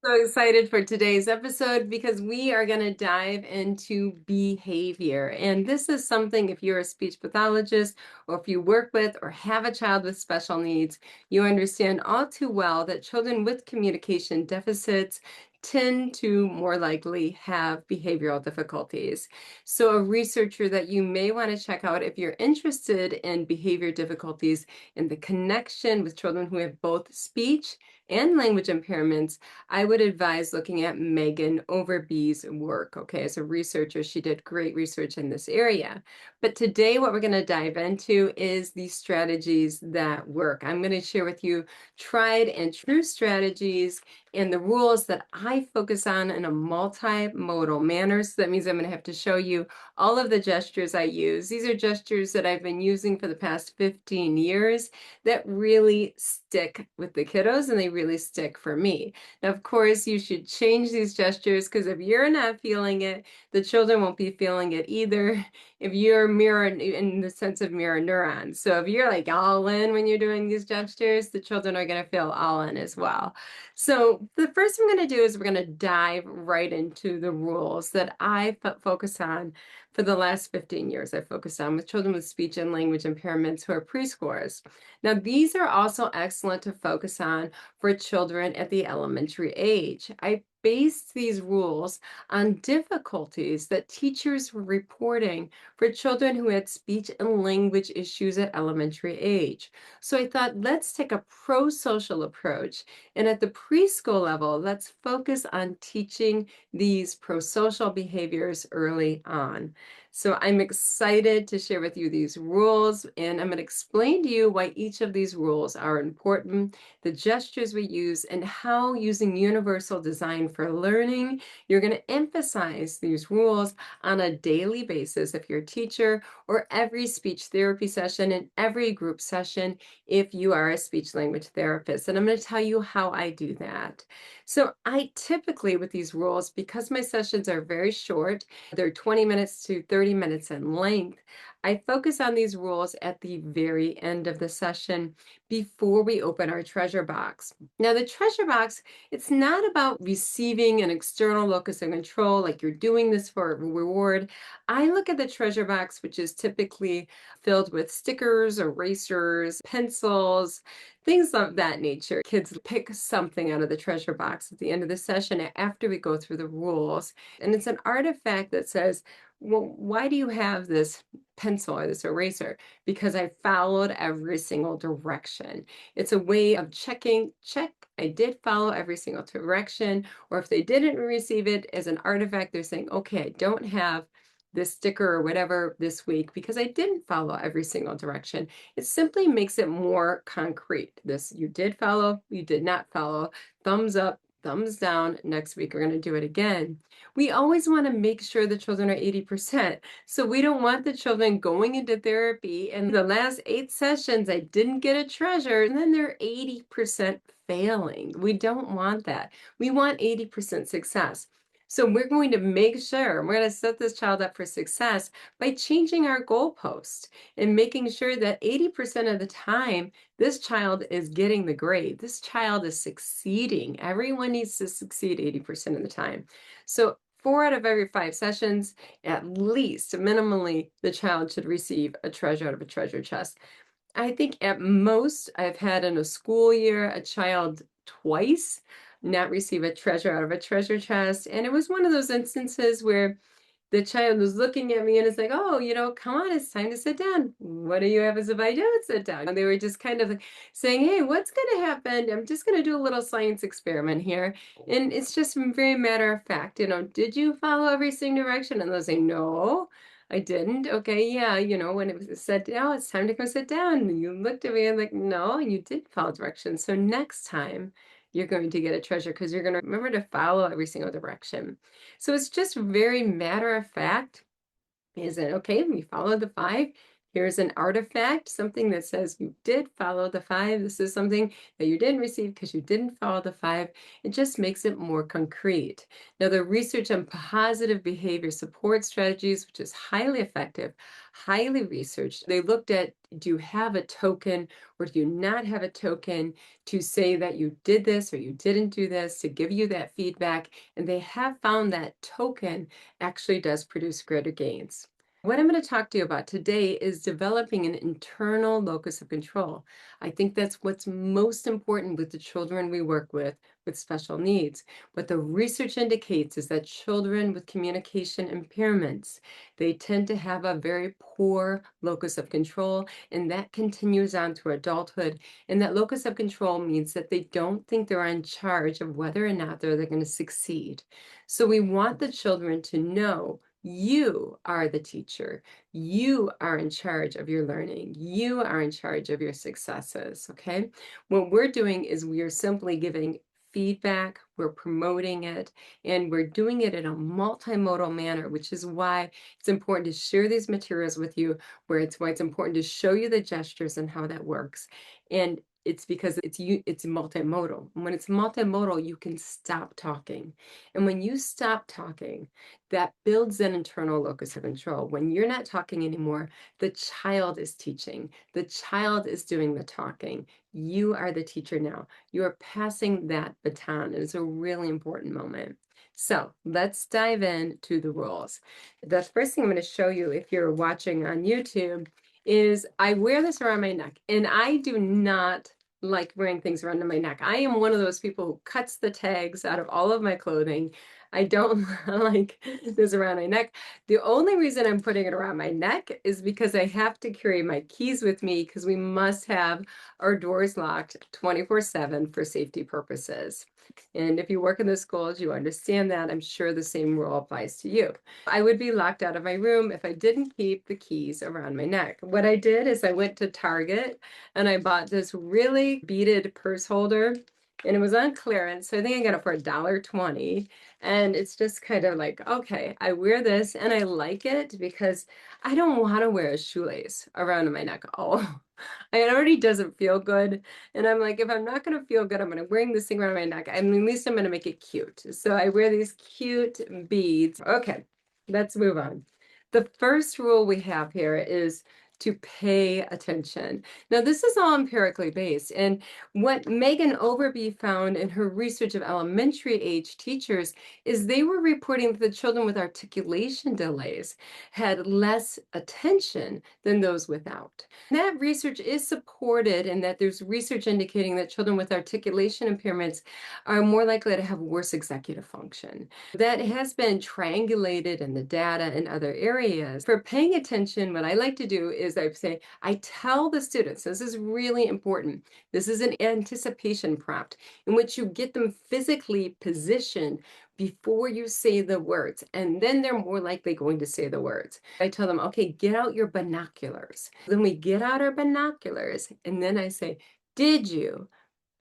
So excited for today's episode because we are going to dive into behavior. And this is something, if you're a speech pathologist or if you work with or have a child with special needs, you understand all too well that children with communication deficits tend to more likely have behavioral difficulties. So a researcher that you may want to check out if you're interested in behavior difficulties and the connection with children who have both speech and language impairments, I would advise looking at Megan Overby's work. Okay, as a researcher, she did great research in this area. But today, what we're going to dive into is the strategies that work. I'm going to share with you tried and true strategies and the rules that I focus on in a multimodal manner. So that means I'm going to have to show you all of the gestures I use. These are gestures that I've been using for the past 15 years that really stick with the kiddos and they really stick for me. Now, of course, you should change these gestures because if you're not feeling it, the children won't be feeling it either. If you're mirror in the sense of mirror neurons. So if you're like all in when you're doing these gestures, the children are going to feel all in as well. So the first thing I'm going to do is we're going to dive right into the rules that I focus on for the last 15 years. I focused on with children with speech and language impairments who are preschoolers. Now, these are also excellent to focus on for children at the elementary age. I based these rules on difficulties that teachers were reporting for children who had speech and language issues at elementary age. So I thought, let's take a pro-social approach. And at the preschool level, let's focus on teaching these pro-social behaviors early on. So I'm excited to share with you these rules, and I'm going to explain to you why each of these rules are important, the gestures we use, and how using universal design for learning, you're going to emphasize these rules on a daily basis if you're a teacher, or every speech therapy session and every group session if you are a speech language therapist. And I'm going to tell you how I do that. So I typically, with these rules, because my sessions are very short, they're 20 minutes to 30 minutes in length, I focus on these rules at the very end of the session before we open our treasure box. Now, the treasure box, it's not about receiving an external locus of control, like you're doing this for a reward. I look at the treasure box, which is typically filled with stickers, erasers, pencils, things of that nature. Kids pick something out of the treasure box at the end of the session after we go through the rules. And it's an artifact that says, well, why do you have this pencil or this eraser? Because I followed every single direction. It's a way of checking, check, I did follow every single direction. Or if they didn't receive it as an artifact, they're saying, okay, I don't have this sticker or whatever this week because I didn't follow every single direction. It simply makes it more concrete. This you did follow, you did not follow, thumbs up, thumbs down. Next week, we're going to do it again. We always want to make sure the children are 80%. So we don't want the children going into therapy and the last 8 sessions, I didn't get a treasure, and then they're 80% failing. We don't want that. We want 80% success. So we're going to make sure, we're going to set this child up for success by changing our goalpost and making sure that 80% of the time, this child is getting the grade. This child is succeeding. Everyone needs to succeed 80% of the time. So 4 out of every 5 sessions, at least, minimally, the child should receive a treasure out of a treasure chest. I think at most, I've had in a school year a child twice not receive a treasure out of a treasure chest. And it was one of those instances where the child was looking at me and it's like, oh, come on, it's time to sit down. What do you have as if I don't sit down? And they were just kind of like saying, hey, what's going to happen? I'm just going to do a little science experiment here. And it's just very matter of fact, did you follow every single direction? And they'll say, no, I didn't. Okay, yeah, when it was said, oh, it's time to go sit down. And you looked at me and like, no, you did follow directions. So next time you're going to get a treasure because you're going to remember to follow every single direction. So it's just very matter of fact. Is it okay? We follow the 5. Here's an artifact, something that says you did follow the 5. This is something that you didn't receive because you didn't follow the 5. It just makes it more concrete. Now, the research on positive behavior support strategies, which is highly effective, highly researched. They looked at, do you have a token or do you not have a token to say that you did this or you didn't do this, to give you that feedback. And they have found that token actually does produce greater gains. What I'm going to talk to you about today is developing an internal locus of control. I think that's what's most important with the children we work with special needs. What the research indicates is that children with communication impairments, they tend to have a very poor locus of control, and that continues on to adulthood. And that locus of control means that they don't think they're in charge of whether or not they're going to succeed. So we want the children to know you are the teacher. You are in charge of your learning. You are in charge of your successes, okay? What we're doing is we are simply giving feedback, we're promoting it, and we're doing it in a multimodal manner, which is why it's important to share these materials with you, why it's important to show you the gestures and how that works. And it's because it's multimodal. And when it's multimodal, you can stop talking. And when you stop talking, that builds an internal locus of control. When you're not talking anymore, the child is teaching. The child is doing the talking. You are the teacher now. You are passing that baton. It's a really important moment. So let's dive into the rules. The first thing I'm going to show you, if you're watching on YouTube, is I wear this around my neck, and I do not like wearing things around my neck. I am one of those people who cuts the tags out of all of my clothing. I don't like this around my neck. The only reason I'm putting it around my neck is because I have to carry my keys with me because we must have our doors locked 24/7 for safety purposes. And if you work in the schools, you understand that. I'm sure the same rule applies to you. I would be locked out of my room if I didn't keep the keys around my neck. What I did is I went to Target and I bought this really beaded purse holder, and it was on clearance. So I think I got it for $1.20. And it's just kind of like, okay, I wear this and I like it because I don't want to wear a shoelace around my neck. Oh, it already doesn't feel good. And I'm like, if I'm not going to feel good, I'm going to wearing this thing around my neck. I mean, at least I'm going to make it cute. So I wear these cute beads. Okay, let's move on. The first rule we have here is to pay attention. Now, this is all empirically based. And what Megan Overby found in her research of elementary age teachers is they were reporting that the children with articulation delays had less attention than those without. That research is supported in that there's research indicating that children with articulation impairments are more likely to have worse executive function. That has been triangulated in the data in other areas. For paying attention, what I like to do is I tell the students, this is really important. This is an anticipation prompt in which you get them physically positioned before you say the words, and then they're more likely going to say the words. I tell them, okay, get out your binoculars. Then we get out our binoculars, and then I say, did you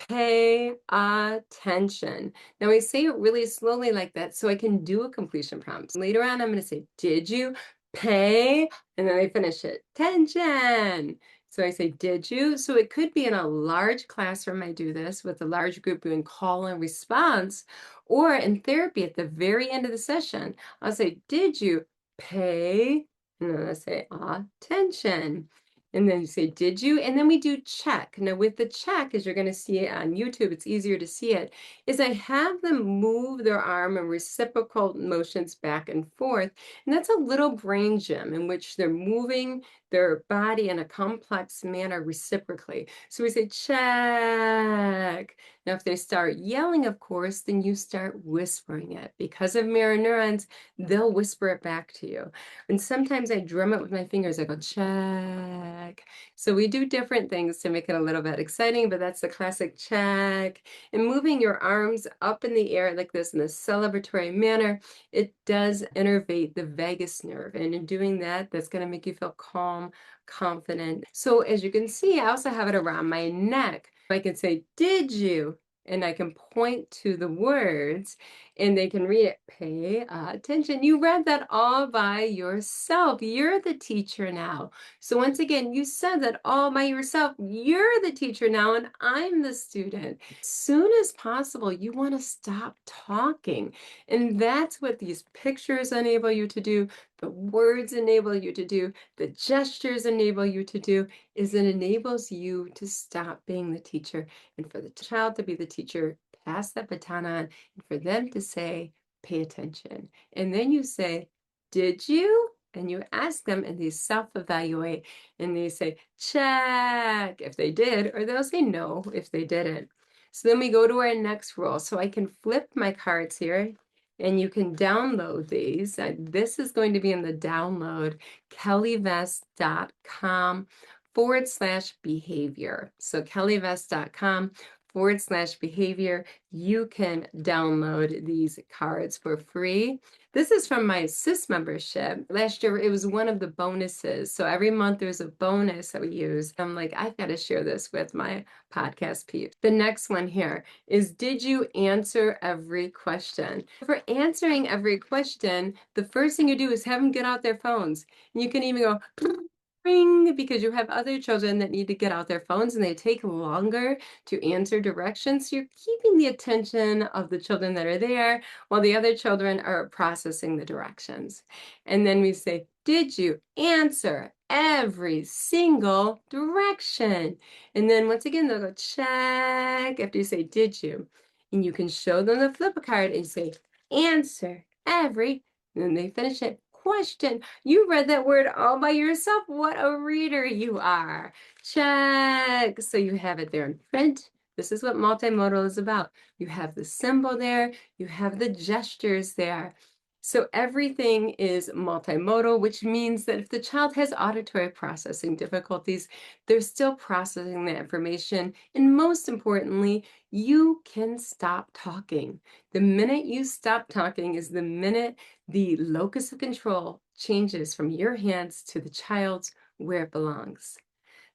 pay attention? Now I say it really slowly like that so I can do a completion prompt. Later on, I'm going to say, did you pay? And then I finish it, tension. So I say, did you? So it could be in a large classroom. I do this with a large group doing call and response, or in therapy at the very end of the session, I'll say, did you pay? And then I say, attention. And then you say, did you? And then we do check. Now with the check, as you're going to see it on YouTube, it's easier to see it, is I have them move their arm in reciprocal motions back and forth. And that's a little brain gym in which they're moving their body in a complex manner reciprocally. So we say, check. Now, if they start yelling, of course, then you start whispering it. Because of mirror neurons, they'll whisper it back to you. And sometimes I drum it with my fingers. I go, check. So we do different things to make it a little bit exciting, but that's the classic check. And moving your arms up in the air like this in a celebratory manner, it does innervate the vagus nerve. And in doing that, that's going to make you feel calm, confident. So as you can see, I also have it around my neck. I can say, did you and I can point to the words and they can read it. Pay attention. You read that all by yourself. You're the teacher now. So once again, you said that all by yourself. You're the teacher now, and I'm the student. As soon as possible, you want to stop talking. And that's what these pictures enable you to do, the words enable you to do, the gestures enable you to do, is it enables you to stop being the teacher and for the child to be the teacher, pass that baton on, and for them to say, pay attention. And then you say, did you? And you ask them and they self-evaluate and they say, check if they did, or they'll say no if they didn't. So then we go to our next rule. So I can flip my cards here and you can download these. This is going to be in the download, kellyvest.com/behavior. So kellyvest.com/behavior. You can download these cards for free. This is from my SIS membership. Last year, it was one of the bonuses. So every month there's a bonus that we use. I'm like, I've got to share this with my podcast peeps. The next one here is, did you answer every question? For answering every question, the first thing you do is have them get out their phones. And you can even go, ring, because you have other children that need to get out their phones and they take longer to answer directions. So you're keeping the attention of the children that are there while the other children are processing the directions. And then we say, did you answer every single direction? And then once again, they'll go check after you say, did you? And you can show them the flip card and say, answer every, and then they finish it. Question. You read that word all by yourself. What a reader you are. Check. So you have it there in print. This is what multimodal is about. You have the symbol there. You have the gestures there. So everything is multimodal, which means that if the child has auditory processing difficulties, they're still processing the information. And most importantly, you can stop talking. The minute you stop talking is the minute the locus of control changes from your hands to the child's where it belongs.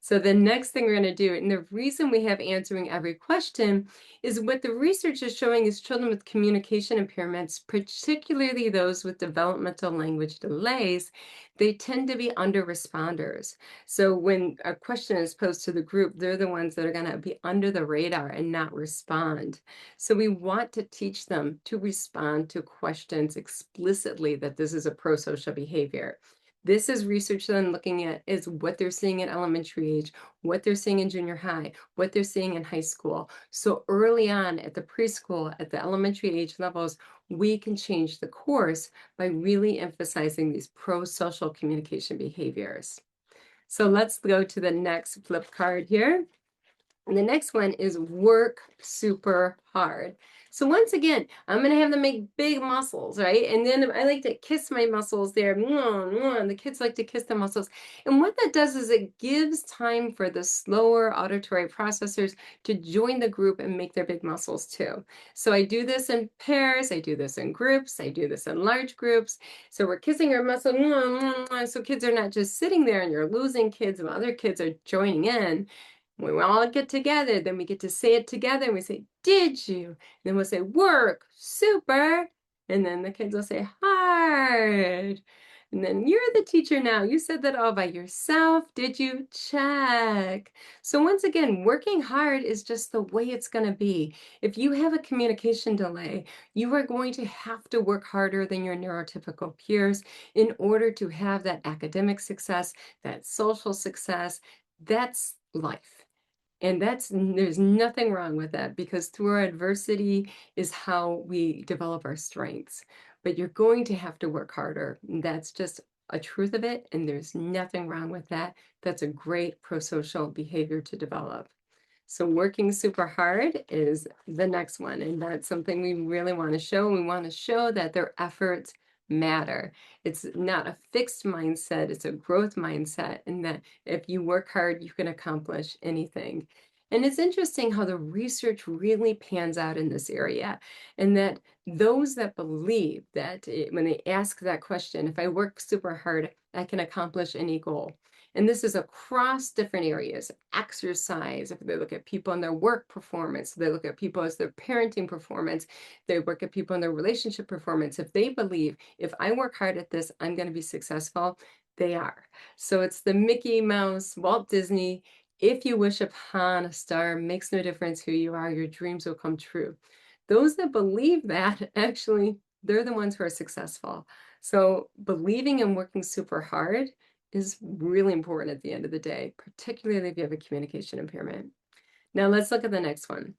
So the next thing we're going to do, and the reason we have answering every question is what the research is showing is children with communication impairments, particularly those with developmental language delays, they tend to be under responders. So when a question is posed to the group, they're the ones that are going to be under the radar and not respond. So we want to teach them to respond to questions explicitly, that this is a pro-social behavior. This is research then looking at is what they're seeing at elementary age, what they're seeing in junior high, what they're seeing in high school. So early on at the preschool, at the elementary age levels, we can change the course by really emphasizing these pro-social communication behaviors. So let's go to the next flip card here. And the next one is work super hard. So once again, I'm going to have them make big muscles, right? And then I like to kiss my muscles there. The kids like to kiss the muscles. And what that does is it gives time for the slower auditory processors to join the group and make their big muscles too. So I do this in pairs. I do this in groups. I do this in large groups. So we're kissing our muscle. So kids are not just sitting there and you're losing kids and other kids are joining in. When we all get together, then we get to say it together and we say, did you? And then we'll say, work, super. And then the kids will say, hard. And then you're the teacher now. You said that all by yourself. Did you? Check. So once again, working hard is just the way it's going to be. If you have a communication delay, you are going to have to work harder than your neurotypical peers in order to have that academic success, that social success. That's life. And there's nothing wrong with that, because through our adversity is how we develop our strengths. But you're going to have to work harder. That's just a truth of it. And there's nothing wrong with that. That's a great pro-social behavior to develop. So working super hard is the next one. And that's something we really want to show. We want to show that their efforts matter. It's not a fixed mindset, it's a growth mindset, and that if you work hard, you can accomplish anything. And it's interesting how the research really pans out in this area, and that those that believe that when they ask that question, if I work super hard, I can accomplish any goal. And this is across different areas, exercise, if they look at people and their work performance, they look at people as their parenting performance, they work at people in their relationship performance. If they believe, if I work hard at this, I'm going to be successful, they are. So it's the Mickey Mouse, Walt Disney, if you wish upon a star, makes no difference who you are, your dreams will come true. Those that believe that, actually, they're the ones who are successful. So believing and working super hard is really important at the end of the day, particularly if you have a communication impairment. Now let's look at the next one.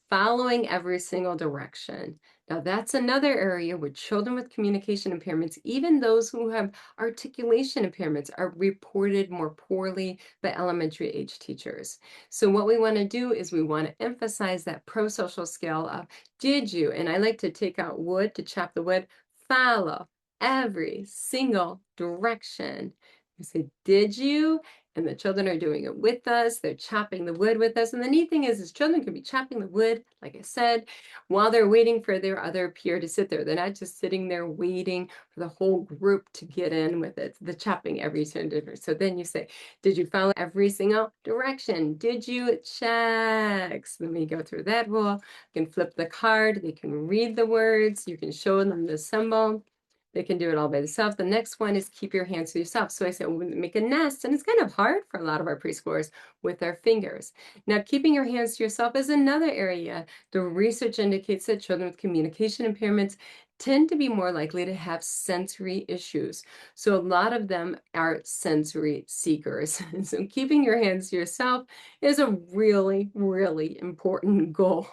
Following every single direction. Now that's another area where children with communication impairments, even those who have articulation impairments, are reported more poorly by elementary age teachers. So what we want to do is we want to emphasize that pro-social skill of did you, and I like to take out wood to chop the wood, follow every single direction. We say, did you? And the children are doing it with us. They're chopping the wood with us. And the neat thing is children can be chopping the wood, like I said, while they're waiting for their other peer to sit there. They're not just sitting there waiting for the whole group to get in with it, the chopping every single different. So then you say, did you follow every single direction? Did you check? So then we go through that rule. You can flip the card. They can read the words. You can show them the symbol. They can do it all by themselves. The next one is keep your hands to yourself. So I said, well, make a nest. And it's kind of hard for a lot of our preschoolers with their fingers. Now, keeping your hands to yourself is another area. The research indicates that children with communication impairments tend to be more likely to have sensory issues. So a lot of them are sensory seekers. So keeping your hands to yourself is a really, really important goal.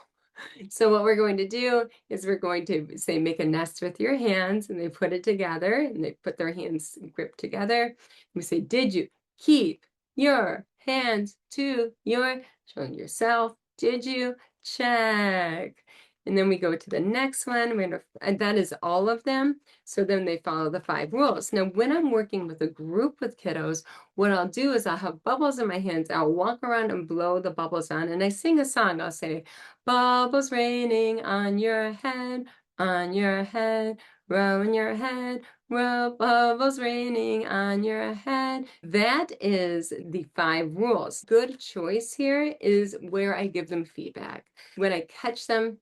So what we're going to do is we're going to say, make a nest with your hands, and they put it together and they put their hands gripped together. We say, did you keep your hands to yourself? Did you check? And then we go to the next one, and that is all of them. So then they follow the 5 rules. Now, when I'm working with a group with kiddos, what I'll do is I'll have bubbles in my hands. I'll walk around and blow the bubbles on, and I sing a song. I'll say, bubbles raining on your head, row in your head, row, bubbles raining on your head. That is the 5 rules. Good choice here is where I give them feedback. When I catch them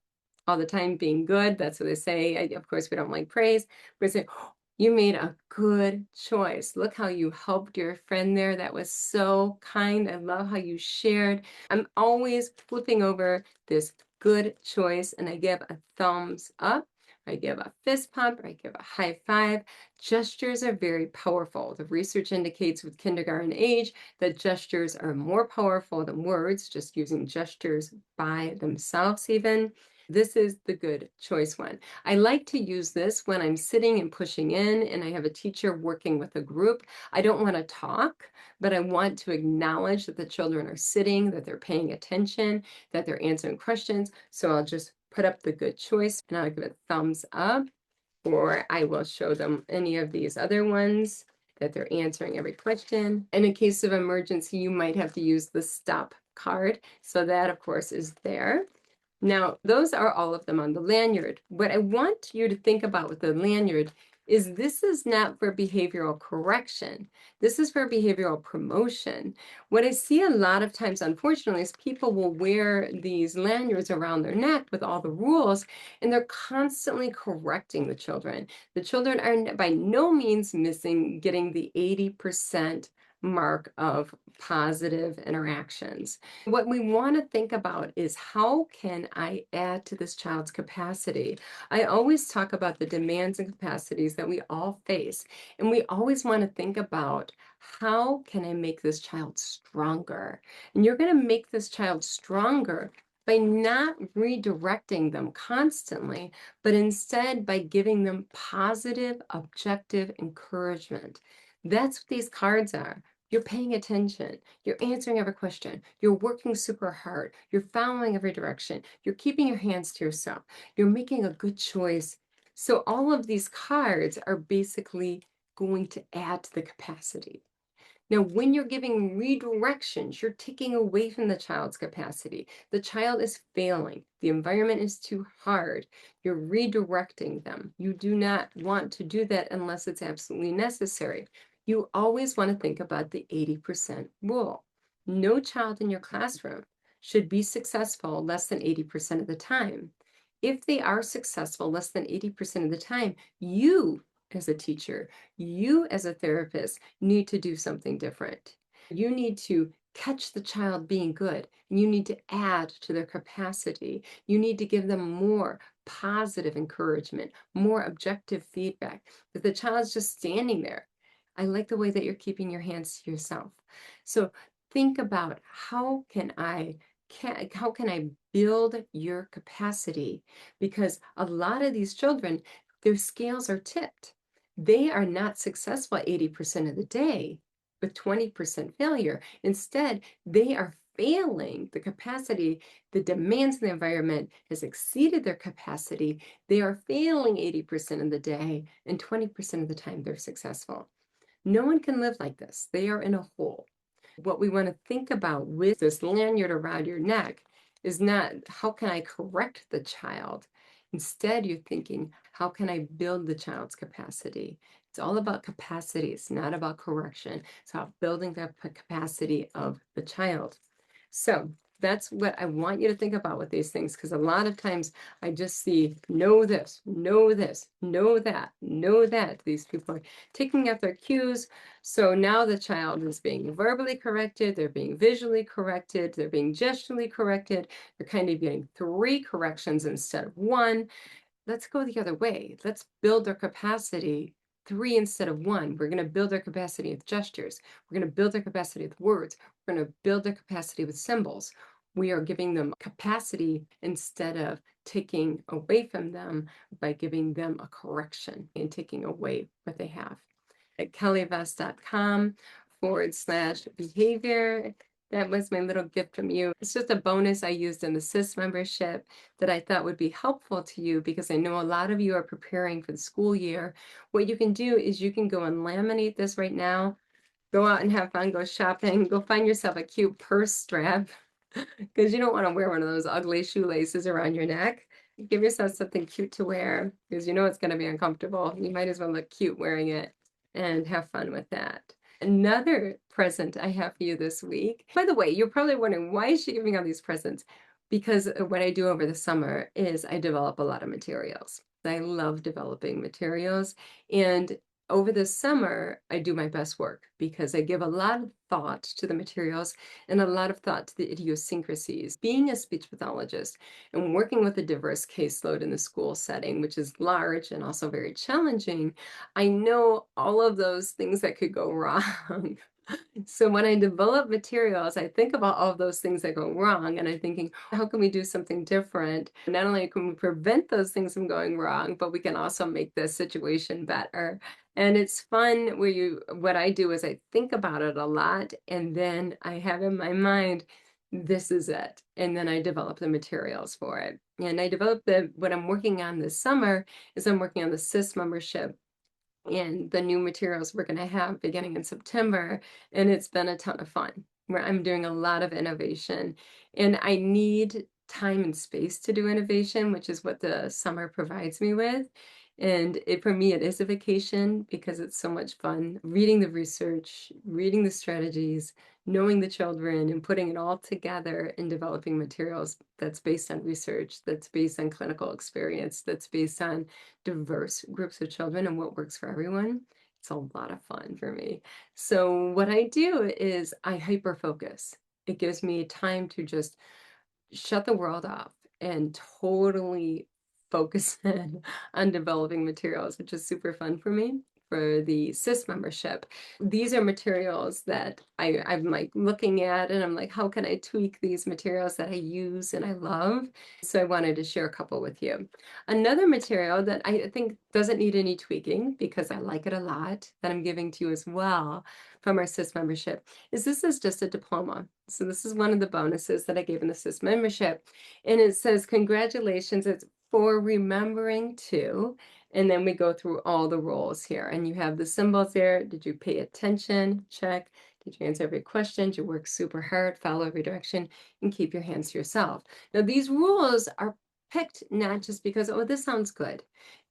all the time being good, that's what they say. Of course, we don't like praise. We say, oh, you made a good choice. Look how you helped your friend there. That was so kind. I love how you shared. I'm always flipping over this good choice, and I give a thumbs up. I give a fist pump, or I give a high five. Gestures are very powerful. The research indicates with kindergarten age that gestures are more powerful than words, just using gestures by themselves even. This is the good choice one. I like to use this when I'm sitting and pushing in and I have a teacher working with a group. I don't want to talk, but I want to acknowledge that the children are sitting, that they're paying attention, that they're answering questions. So I'll just put up the good choice and I'll give it a thumbs up, or I will show them any of these other ones that they're answering every question. In a case of emergency, you might have to use the stop card. So that, of course, is there. Now, those are all of them on the lanyard. What I want you to think about with the lanyard is this is not for behavioral correction. This is for behavioral promotion. What I see a lot of times, unfortunately, is people will wear these lanyards around their neck with all the rules, and they're constantly correcting the children. The children are by no means missing getting the 80% mark of positive interactions. What we want to think about is how can I add to this child's capacity? I always talk about the demands and capacities that we all face, and we always want to think about how can I make this child stronger? And you're going to make this child stronger by not redirecting them constantly, but instead by giving them positive, objective encouragement. That's what these cards are. You're paying attention. You're answering every question. You're working super hard. You're following every direction. You're keeping your hands to yourself. You're making a good choice. So all of these cards are basically going to add to the capacity. Now, when you're giving redirections, you're taking away from the child's capacity. The child is failing. The environment is too hard. You're redirecting them. You do not want to do that unless it's absolutely necessary. You always want to think about the 80% rule. No child in your classroom should be successful less than 80% of the time. If they are successful less than 80% of the time, you as a teacher, you as a therapist need to do something different. You need to catch the child being good, and you need to add to their capacity. You need to give them more positive encouragement, more objective feedback. That the child's just standing there. I like the way that you're keeping your hands to yourself. So think about how can I build your capacity? Because a lot of these children, their scales are tipped. They are not successful 80% of the day with 20% failure. Instead, they are failing the capacity. The demands of the environment has exceeded their capacity. They are failing 80% of the day, and 20% of the time they're successful. No one can live like this. They are in a hole. What we want to think about with this lanyard around your neck is not how can I correct the child? Instead, you're thinking, how can I build the child's capacity? It's all about capacity. It's not about correction. It's about building the capacity of the child. So that's what I want you to think about with these things, because a lot of times I just see know this, know this, know that, know that. These people are taking out their cues. So now the child is being verbally corrected, they're being visually corrected, they're being gesturally corrected. They're kind of getting 3 corrections instead of 1. Let's go the other way. Let's build their capacity 3 instead of 1. We're going to build their capacity with gestures. We're going to build their capacity with words. We're going to build their capacity with symbols. We are giving them capacity instead of taking away from them by giving them a correction and taking away what they have. At kellivest.com/behavior. That was my little gift from you. It's just a bonus I used in the SIS membership that I thought would be helpful to you, because I know a lot of you are preparing for the school year. What you can do is you can go and laminate this right now, go out and have fun, go shopping, go find yourself a cute purse strap, because you don't want to wear one of those ugly shoelaces around your neck. Give yourself something cute to wear, because you know it's going to be uncomfortable. You might as well look cute wearing it and have fun with that. Another present I have for you this week. By the way, you're probably wondering, why is she giving all these presents? Because what I do over the summer is I develop a lot of materials. I love developing materials. And over the summer, I do my best work because I give a lot of thought to the materials and a lot of thought to the idiosyncrasies. Being a speech pathologist and working with a diverse caseload in the school setting, which is large and also very challenging, I know all of those things that could go wrong. So when I develop materials, I think about all of those things that go wrong, and I'm thinking, how can we do something different? Not only can we prevent those things from going wrong, but we can also make the situation better. And it's fun what I do is I think about it a lot, and then I have in my mind, this is it. And then I develop the materials for it. And I developed what I'm working on this summer is I'm working on the SIS membership and the new materials we're going to have beginning in September. And it's been a ton of fun, where I'm doing a lot of innovation. And I need time and space to do innovation, which is what the summer provides me with. And for me, it is a vacation because it's so much fun reading the research, reading the strategies, knowing the children, and putting it all together and developing materials that's based on research, that's based on clinical experience, that's based on diverse groups of children and what works for everyone. It's a lot of fun for me. So what I do is I hyper focus. It gives me time to just shut the world off and totally focus in on developing materials, which is super fun for me for the SIS membership. These are materials that I'm like looking at, and I'm like, how can I tweak these materials that I use and I love? So I wanted to share a couple with you. Another material that I think doesn't need any tweaking because I like it a lot, that I'm giving to you as well from our SIS membership, is this is just a diploma. So this is one of the bonuses that I gave in the SIS membership. And it says, congratulations, it's for remembering to, and then we go through all the roles here. And you have the symbols there. Did you pay attention? Check. Did you answer every question? Did you work super hard, follow every direction, and keep your hands to yourself? Now, these rules are picked not just because, oh, this sounds good.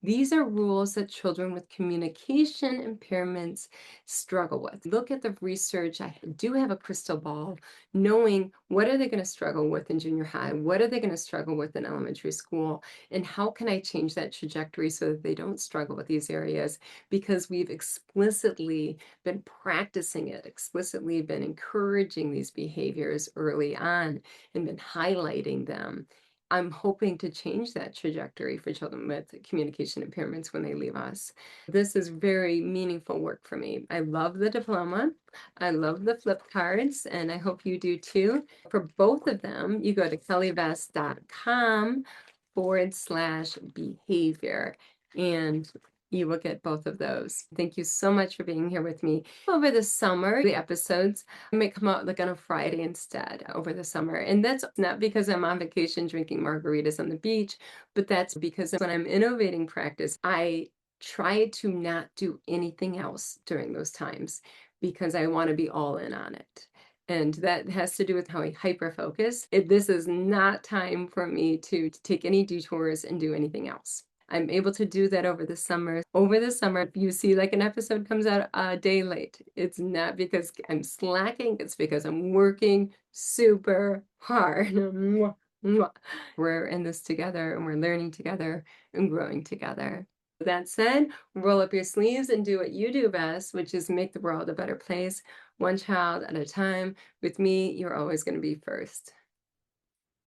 These are rules that children with communication impairments struggle with. Look at the research. I do have a crystal ball, knowing what are they going to struggle with in junior high? What are they going to struggle with in elementary school? And how can I change that trajectory so that they don't struggle with these areas? Because we've explicitly been practicing it, explicitly been encouraging these behaviors early on and been highlighting them. I'm hoping to change that trajectory for children with communication impairments when they leave us. This is very meaningful work for me. I love the diploma. I love the flip cards, and I hope you do too. For both of them, you go to kellybest.com/behavior, and you will get both of those. Thank you so much for being here with me. Over the summer, the episodes may come out like on a Friday instead over the summer. And that's not because I'm on vacation drinking margaritas on the beach, but that's because when I'm innovating practice, I try to not do anything else during those times because I want to be all in on it. And that has to do with how I hyper focus. This is not time for me to take any detours and do anything else. I'm able to do that over the summer. Over the summer, if you see like an episode comes out a day late, it's not because I'm slacking, it's because I'm working super hard. Mwah, mwah. We're in this together and we're learning together and growing together. With that said, roll up your sleeves and do what you do best, which is make the world a better place, one child at a time. With me, you're always going to be first.